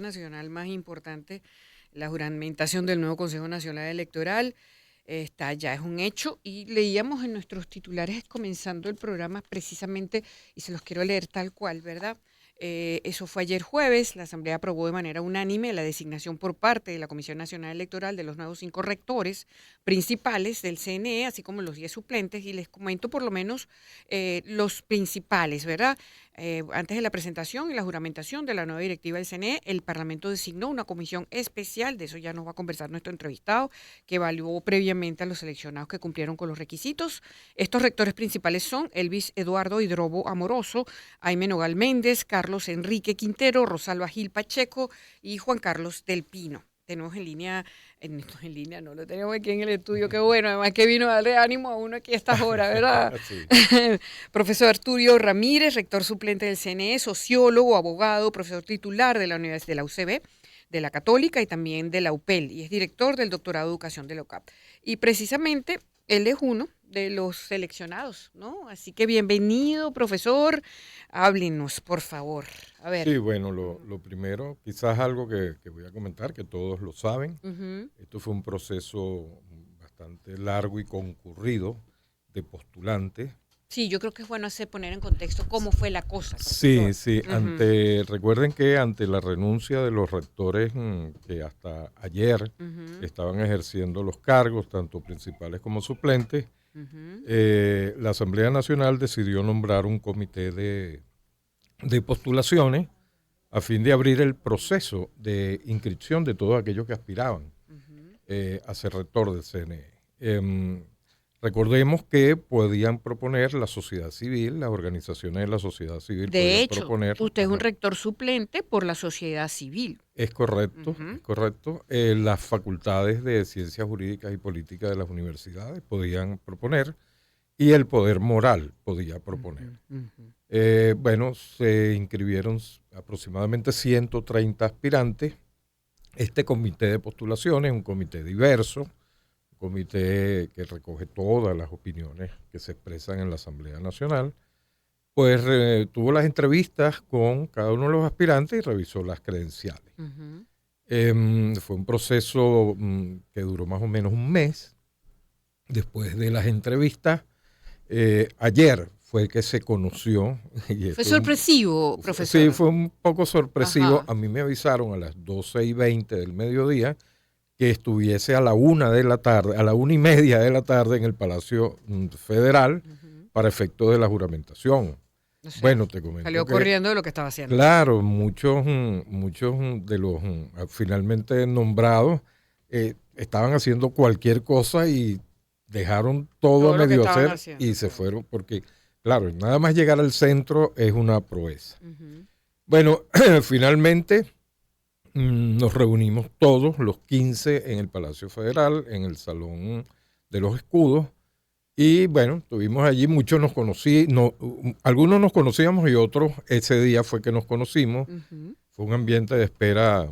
nacional más importante, la juramentación del nuevo Consejo Nacional Electoral. Está ya es un hecho y leíamos en nuestros titulares comenzando el programa precisamente, y se los quiero leer tal cual, ¿verdad? Eso fue ayer jueves. La Asamblea aprobó de manera unánime la designación por parte de la Comisión Nacional Electoral de los nuevos 5 rectores principales del CNE, así como los 10 suplentes, y les comento por lo menos los principales, ¿verdad? Antes de la presentación y la juramentación de la nueva directiva del CNE, el Parlamento designó una comisión especial, de eso ya nos va a conversar nuestro entrevistado, que evaluó previamente a los seleccionados que cumplieron con los requisitos. Estos rectores principales son Elvis Eduardo Hidrobo Amoroso, Jaime Nogal Méndez, Carlos Enrique Quintero, Rosalba Gil Pacheco y Juan Carlos del Pino. Tenemos en línea, no lo tenemos aquí en el estudio, qué bueno, además que vino a darle ánimo a uno aquí a estas horas, ¿verdad? Sí. Profesor Arturo Ramírez, rector suplente del CNE, sociólogo, abogado, profesor titular de la Universidad de la UCB, de la Católica y también de la UPEL, y es director del doctorado de educación de la UCAP. Y precisamente él es uno de los seleccionados, ¿no? Así que bienvenido, profesor. Háblenos, por favor. A ver. Sí, bueno, lo primero, quizás algo que voy a comentar, que todos lo saben. Esto fue un proceso bastante largo y concurrido de postulantes. Sí, yo creo que es bueno poner en contexto cómo fue la cosa, profesor. Sí, recuerden que ante la renuncia de los rectores que hasta ayer estaban ejerciendo los cargos, tanto principales como suplentes, la Asamblea Nacional decidió nombrar un comité de postulaciones a fin de abrir el proceso de inscripción de todos aquellos que aspiraban a ser rector del CNE. Recordemos que podían proponer la sociedad civil, las organizaciones de la sociedad civil. De hecho, usted es un rector suplente por la sociedad civil. Es correcto, es correcto. Las facultades de ciencias jurídicas y políticas de las universidades podían proponer y el poder moral podía proponer. Bueno, se inscribieron aproximadamente 130 aspirantes. Este comité de postulaciones es un comité diverso, un comité que recoge todas las opiniones que se expresan en la Asamblea Nacional. Pues tuvo las entrevistas con cada uno de los aspirantes y revisó las credenciales. Fue un proceso que duró más o menos un mes. Después de las entrevistas, ayer fue que se conoció. ¿Fue sorpresivo, profesor? Sí, fue un poco sorpresivo. A mí me avisaron a las 12:20 del mediodía que estuviese a la 1:00 a la 1:30 de la tarde en el Palacio Federal para efecto de la juramentación. O sea, bueno, te comento. Salió corriendo de lo que estaba haciendo. Claro, muchos de los finalmente nombrados estaban haciendo cualquier cosa y dejaron todo a medio hacer y se fueron porque, claro, nada más llegar al centro es una proeza. Bueno, finalmente nos reunimos todos los 15 en el Palacio Federal, en el Salón de los Escudos, y bueno, estuvimos allí, muchos nos conocíamos, algunos nos conocíamos y otros ese día fue que nos conocimos. Fue un ambiente de espera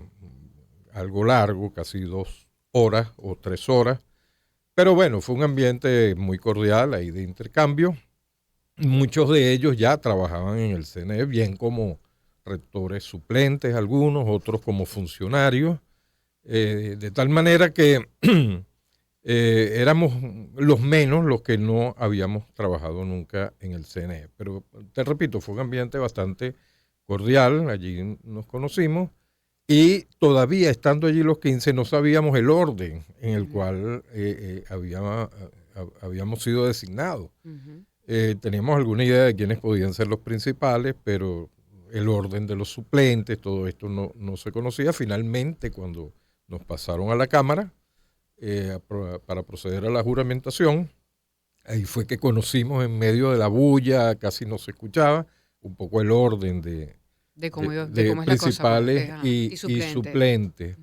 algo largo, casi 2 horas o 3 horas. Pero bueno, fue un ambiente muy cordial ahí de intercambio. Muchos de ellos ya trabajaban en el CNE, bien como rectores suplentes algunos, otros como funcionarios, de tal manera que éramos los menos los que no habíamos trabajado nunca en el CNE. Pero te repito, fue un ambiente bastante cordial, allí nos conocimos. Y todavía estando allí los 15 no sabíamos el orden en el cual habíamos sido designados. Teníamos alguna idea de quiénes podían ser los principales, pero el orden de los suplentes, todo esto no se conocía. Finalmente, cuando nos pasaron a la Cámara para proceder a la juramentación, ahí fue que conocimos en medio de la bulla, casi no se escuchaba, un poco el orden de cómo es principales la cosa, y suplentes.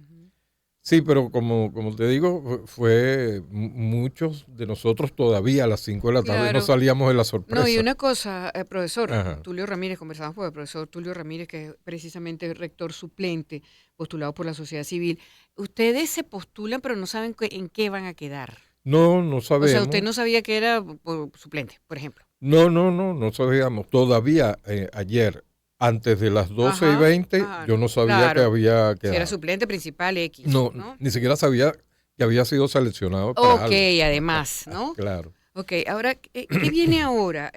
Sí, pero como te digo, fue muchos de nosotros todavía a las 5 de la tarde no salíamos de la sorpresa. No, y una cosa, profesor Tulio Ramírez, conversamos con el profesor Tulio Ramírez, que es precisamente rector suplente, postulado por la sociedad civil. Ustedes se postulan, pero no saben en qué van a quedar. No sabemos. O sea, usted no sabía que era suplente, por ejemplo. No sabíamos. Todavía ayer Antes de las 12:20, yo no sabía que había quedado. Si era suplente principal X. No, ni siquiera sabía que había sido seleccionado para algo. Además, ¿no? Claro. Ok, ahora, ¿qué viene ahora,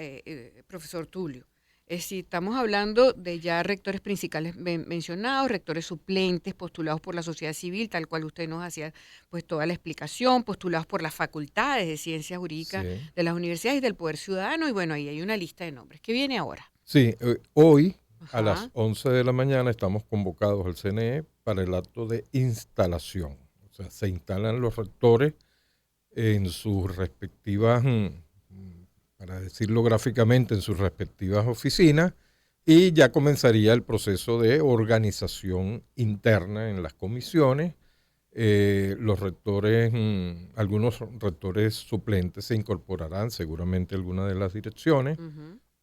profesor Tulio? Si estamos hablando de ya rectores principales mencionados, rectores suplentes postulados por la sociedad civil, tal cual usted nos hacía pues toda la explicación, postulados por las facultades de ciencias jurídicas de las universidades y del Poder Ciudadano, y bueno, ahí hay una lista de nombres. ¿Qué viene ahora? Sí, hoy a las 11 de la mañana estamos convocados al CNE para el acto de instalación. O sea, se instalan los rectores en sus respectivas, para decirlo gráficamente, en sus respectivas oficinas, y ya comenzaría el proceso de organización interna en las comisiones. Los rectores, algunos rectores suplentes se incorporarán seguramente a alguna de las direcciones.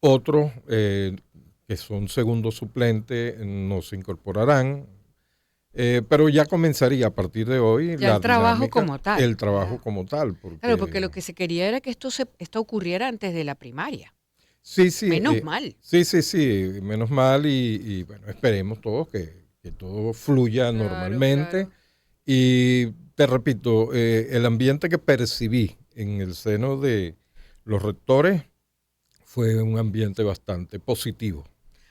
Otros que son segundos suplentes no se incorporarán. Pero ya comenzaría a partir de hoy ya el trabajo como tal. El trabajo como tal. Claro, porque lo que se quería era que esto ocurriera antes de la primaria. Sí, sí. Menos mal. Sí, menos mal y bueno, esperemos todos que todo fluya normalmente. Claro. Y te repito, el ambiente que percibí en el seno de los rectores fue un ambiente bastante positivo.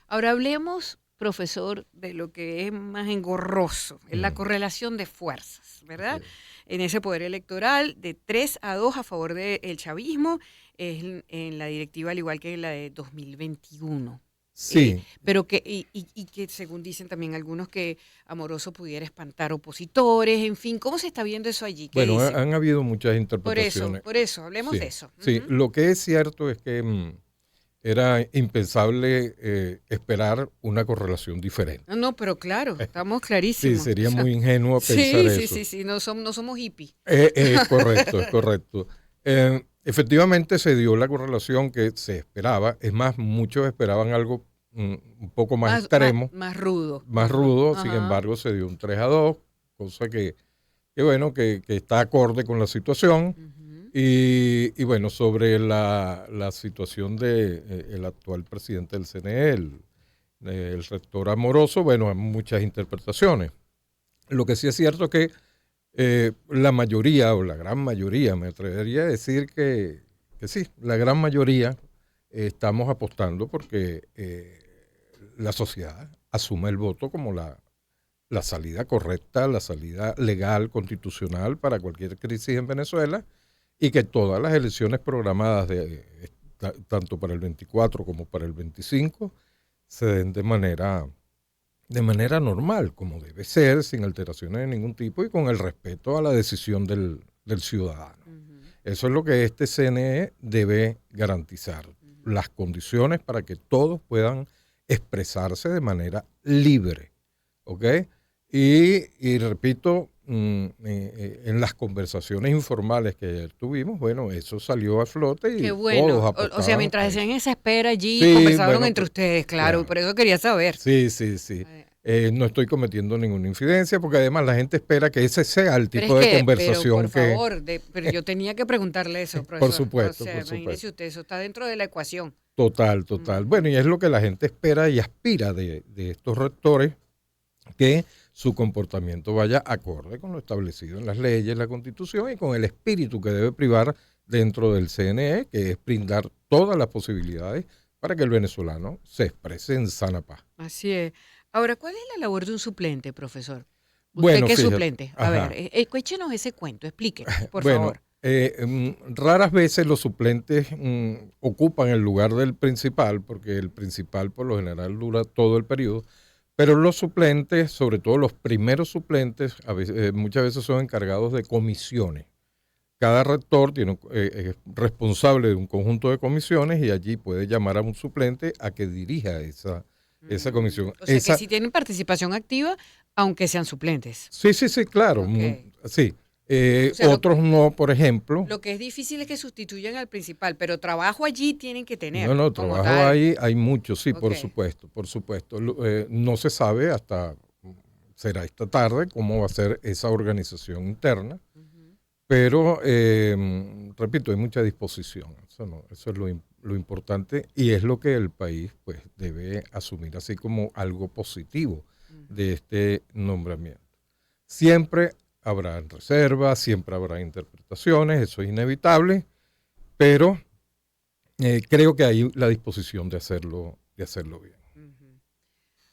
Ahora hablemos, profesor, de lo que es más engorroso, es la correlación de fuerzas, ¿verdad? Okay. En ese poder electoral, de 3-2 a favor del chavismo, es en la directiva al igual que en la de 2021. Sí. Pero que, y que según dicen también algunos, que Amoroso pudiera espantar opositores, en fin, ¿cómo se está viendo eso allí? Bueno, han habido muchas interpretaciones. Por eso, hablemos de eso. Sí, lo que es cierto es que era impensable esperar una correlación diferente. No, pero claro, estamos clarísimos. Sí, sería muy ingenuo pensar eso. Sí, no somos hippies. Es correcto. Efectivamente se dio la correlación que se esperaba. Es más, muchos esperaban algo un poco más extremo. Más rudo. Más rudo, sin embargo se dio un 3-2, cosa que está acorde con la situación. Y bueno, sobre la situación del actual presidente del CNE, el rector Amoroso, bueno, hay muchas interpretaciones. Lo que sí es cierto es que la mayoría, o la gran mayoría, me atrevería a decir que sí, la gran mayoría estamos apostando porque la sociedad asuma el voto como la salida correcta, la salida legal, constitucional para cualquier crisis en Venezuela, y que todas las elecciones programadas, tanto para el 24 como para el 25, se den de manera normal, como debe ser, sin alteraciones de ningún tipo y con el respeto a la decisión del ciudadano. Eso es lo que este CNE debe garantizar, las condiciones para que todos puedan expresarse de manera libre, ¿ok? Y repito, en las conversaciones informales que ayer tuvimos, bueno, eso salió a flote y todos apostaban. O sea, mientras hacían esa espera allí, conversaron entre ustedes, claro, por eso quería saber. Sí. No estoy cometiendo ninguna infidencia, porque además la gente espera que ese sea el tipo de conversación pero, por favor, pero yo tenía que preguntarle eso, profesor. Por supuesto, imagínese usted, eso está dentro de la ecuación. Total. Bueno, y es lo que la gente espera y aspira de estos rectores, que su comportamiento vaya acorde con lo establecido en las leyes, la Constitución y con el espíritu que debe privar dentro del CNE, que es brindar todas las posibilidades para que el venezolano se exprese en sana paz. Así es. Ahora, ¿cuál es la labor de un suplente, profesor? Bueno, ¿Usted qué suplente? A ver, échenos ese cuento, explique, por favor. Raras veces los suplentes ocupan el lugar del principal, porque el principal por lo general dura todo el periodo. Pero los suplentes, sobre todo los primeros suplentes, muchas veces son encargados de comisiones. Cada rector es responsable de un conjunto de comisiones y allí puede llamar a un suplente a que dirija esa comisión. O sea, que sí tienen participación activa, aunque sean suplentes. Sí, claro. Okay. Sí. O sea, otros no, por ejemplo. Lo que es difícil es que sustituyan al principal, pero trabajo allí tienen que tener. No, trabajo ahí hay mucho, sí, okay. Por supuesto. No se sabe será esta tarde, cómo va a ser esa organización interna, Pero, repito, hay mucha disposición. Eso es lo importante y es lo que el país pues debe asumir así como algo positivo de este nombramiento. Siempre habrá reservas, siempre habrá interpretaciones, eso es inevitable, pero creo que hay la disposición de hacerlo bien.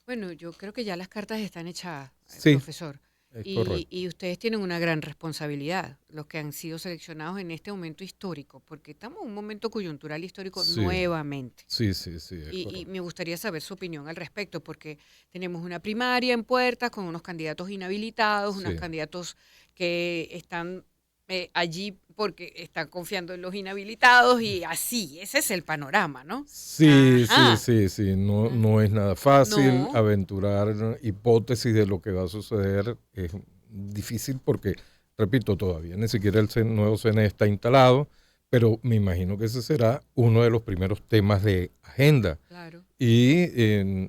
Bueno, yo creo que ya las cartas están echadas, Sí, profesor. Y ustedes tienen una gran responsabilidad, los que han sido seleccionados en este momento histórico, porque estamos en un momento coyuntural histórico nuevamente. Sí. Y me gustaría saber su opinión al respecto, porque tenemos una primaria en puertas con unos candidatos inhabilitados, unos candidatos que están allí porque están confiando en los inhabilitados y así, ese es el panorama, ¿no? Sí. No es nada fácil. Aventurar hipótesis de lo que va a suceder es difícil porque, repito, todavía ni siquiera el nuevo CNE está instalado, pero me imagino que ese será uno de los primeros temas de agenda. Claro. Y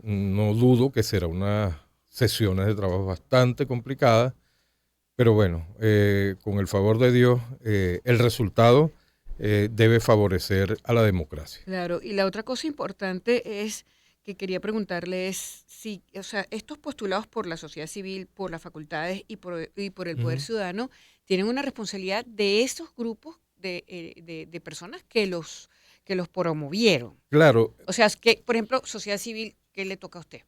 no dudo que será unas sesiones de trabajo bastante complicadas, pero bueno, con el favor de Dios, el resultado debe favorecer a la democracia. Claro, y la otra cosa importante es que quería preguntarle es si, o sea, estos postulados por la sociedad civil, por las facultades y por el Poder Ciudadano tienen una responsabilidad de esos grupos de personas que los promovieron. Claro. O sea, que, por ejemplo, sociedad civil, ¿qué le toca a usted?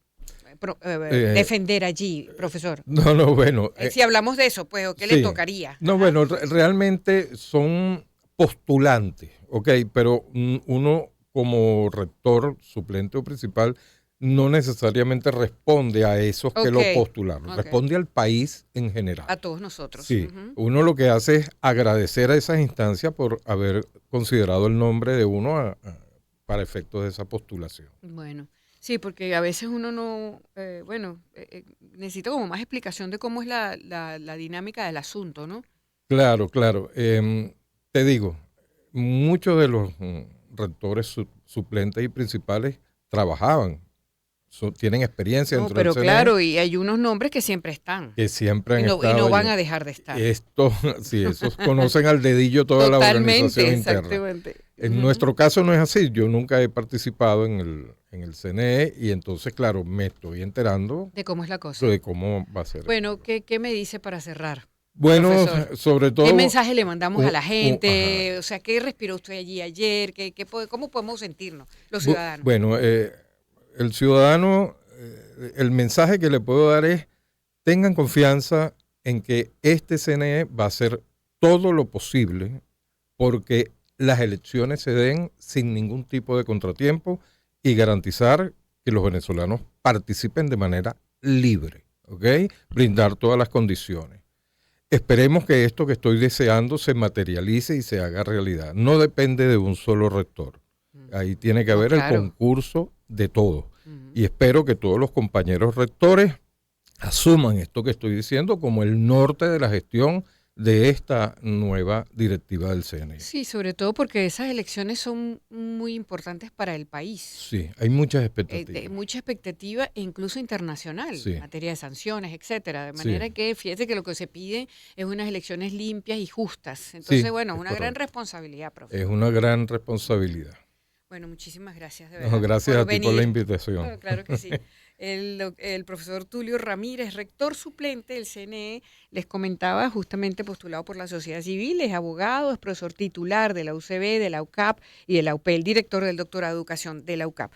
Defender allí, profesor. Bueno. Si hablamos de eso, pues, ¿qué le tocaría? No, bueno, realmente son postulantes, ¿ok? Pero uno como rector, suplente o principal, no necesariamente responde a esos que lo postularon, responde al país en general. A todos nosotros. Sí, uno lo que hace es agradecer a esas instancias por haber considerado el nombre de uno para efectos de esa postulación. Bueno. Sí, porque a veces uno no, necesita como más explicación de cómo es la dinámica del asunto, ¿no? Claro. Te digo, muchos de los rectores suplentes y principales trabajaban, tienen experiencia dentro del CNE. Claro, y hay unos nombres que siempre están. Que siempre han estado. Y no van a dejar de estar. Esos conocen al dedillo toda la organización interna. Exactamente. En nuestro caso no es así. Yo nunca he participado en el CNE y entonces, claro, me estoy enterando. De cómo es la cosa. De cómo va a ser. Bueno, ¿qué me dice para cerrar? Bueno, profesor? Sobre todo. ¿Qué mensaje le mandamos a la gente? O sea, ¿qué respiró usted allí ayer? ¿Cómo podemos sentirnos los ciudadanos? Bueno, el ciudadano, el mensaje que le puedo dar es: tengan confianza en que este CNE va a hacer todo lo posible porque las elecciones se den sin ningún tipo de contratiempo y garantizar que los venezolanos participen de manera libre, ¿ok? Brindar todas las condiciones. Esperemos que esto que estoy deseando se materialice y se haga realidad. No depende de un solo rector. Ahí tiene que haber el concurso de todos. Y espero que todos los compañeros rectores asuman esto que estoy diciendo como el norte de la gestión de esta nueva directiva del CNE. Sí, sobre todo porque esas elecciones son muy importantes para el país. Sí, hay muchas expectativas. Mucha expectativa e incluso internacional, en materia de sanciones, etcétera. De manera que fíjese que lo que se pide es unas elecciones limpias y justas. Entonces, es una gran responsabilidad, profesor. Es una gran responsabilidad. Bueno, muchísimas gracias, de verdad. Gracias a ti por la invitación. Claro que sí. El profesor Tulio Ramírez, rector suplente del CNE, les comentaba, justamente postulado por la sociedad civil, es abogado, es profesor titular de la UCB, de la UCAP y de la UPEL, director del doctorado de educación de la UCAP.